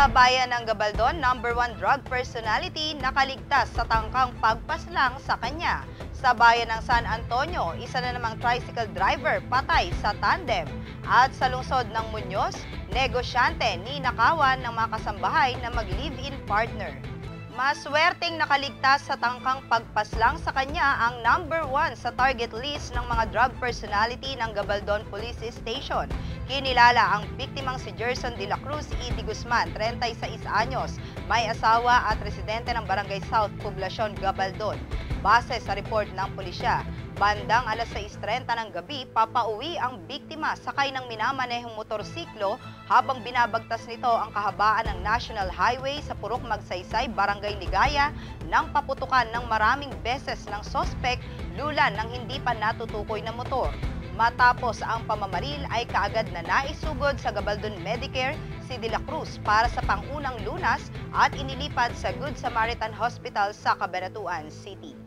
Sa bayan ng Gabaldon, #1 drug personality nakaligtas sa tangkang pagpaslang sa kanya. Sa bayan ng San Antonio, isa na namang tricycle driver patay sa tandem. At sa lungsod ng Muñoz, negosyante ninakawan ng mga kasambahay na mag-live-in partner. Maswerteng nakaligtas sa tangkang pagpaslang sa kanya ang #1 sa target list ng mga drug personality ng Gabaldon Police Station. Kinilala ang biktimang si Gerson de la Cruz E. de Guzman, 36 anyos, may asawa at residente ng Barangay South, Poblacion, Gabaldon. Base sa report ng pulisya, bandang alas 6:30 ng gabi, papauwi ang biktima sakay ng minamanehong motorsiklo habang binabagtas nito ang kahabaan ng National Highway sa Purok Magsaysay, Barangay Ligaya nang paputukan ng maraming beses ng sospek lulan ng hindi pa natutukoy na motor. Matapos ang pamamaril ay kaagad na naisugod sa Gabaldon Medicare si De La Cruz para sa pangunang lunas at inilipat sa Good Samaritan Hospital sa Cabanatuan City.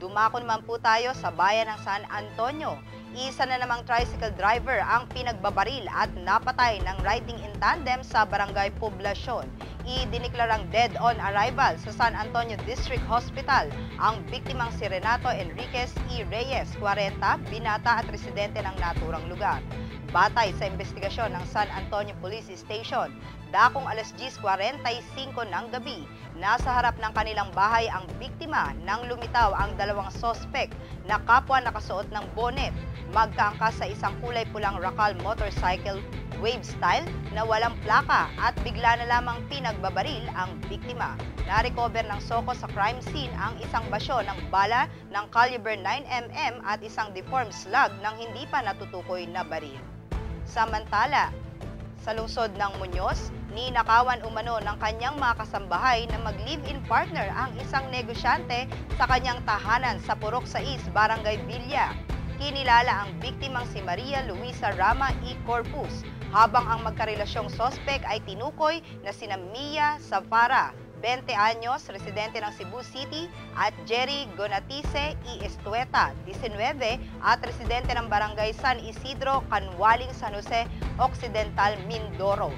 Dumako naman po tayo sa bayan ng San Antonio. Isa na namang tricycle driver ang pinagbabaril at napatay ng riding in tandem sa Barangay Poblacion. Idiniklarang dead on arrival sa San Antonio District Hospital ang biktimang si Renato Enriquez E. Reyes, 40, binata at residente ng naturang lugar. Batay sa investigasyon ng San Antonio Police Station, dakong alas 10:45 ng gabi, nasa harap ng kanilang bahay ang biktima nang lumitaw ang dalawang sospek na kapwa nakasuot ng bonnet, magkaangkas sa isang kulay pulang Racal motorcycle wave style na walang plaka at bigla na lamang pinagbabaril ang biktima. Na-recover ng SOCO sa crime scene ang isang basyo ng bala ng caliber 9mm at isang deformed slug ng hindi pa natutukoy na baril. Samantala, sa lungsod ng Muñoz, ninakawan umano ng kanyang mga kasambahay na mag-live-in partner ang isang negosyante sa kanyang tahanan sa Purok 6, Barangay Villa. Kinilala ang biktimang si Maria Luisa Rama E. Corpus, habang ang magkarelasyong sospek ay tinukoy na sina Mia Safara, 20 anyos, residente ng Cebu City, at Jerry Gonatice E. Estueta, 19, at residente ng Barangay San Isidro, Canwaling, San Jose Occidental, Mindoro.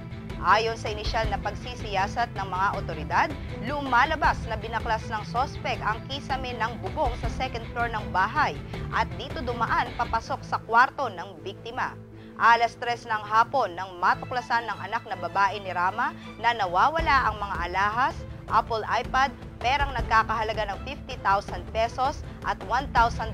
Ayon sa inisyal na pagsisiyasat ng mga otoridad, lumalabas na binaklas ng sospek ang kisame ng bubong sa second floor ng bahay at dito dumaan papasok sa kwarto ng biktima. Alas 3 ng hapon nang matuklasan ng anak na babae ni Rama na nawawala ang mga alahas, Apple iPad, perang nagkakahalaga ng 50,000 pesos at $1,000.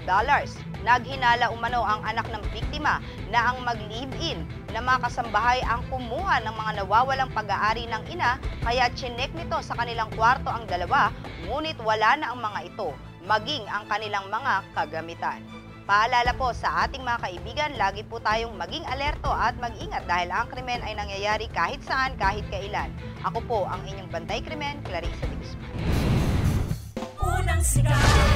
Naghinala umano ang anak ng biktima na ang mag-live-in na mga kasambahay ang kumuha ng mga nawawalang pag-aari ng ina, kaya chinek nito sa kanilang kwarto ang dalawa, ngunit wala na ang mga ito, maging ang kanilang mga kagamitan. Paalala po sa ating mga kaibigan, lagi po tayong maging alerto at mag-ingat dahil ang krimen ay nangyayari kahit saan, kahit kailan. Ako po ang inyong bantay krimen, Clarissa de Guzman. Unang sigaw.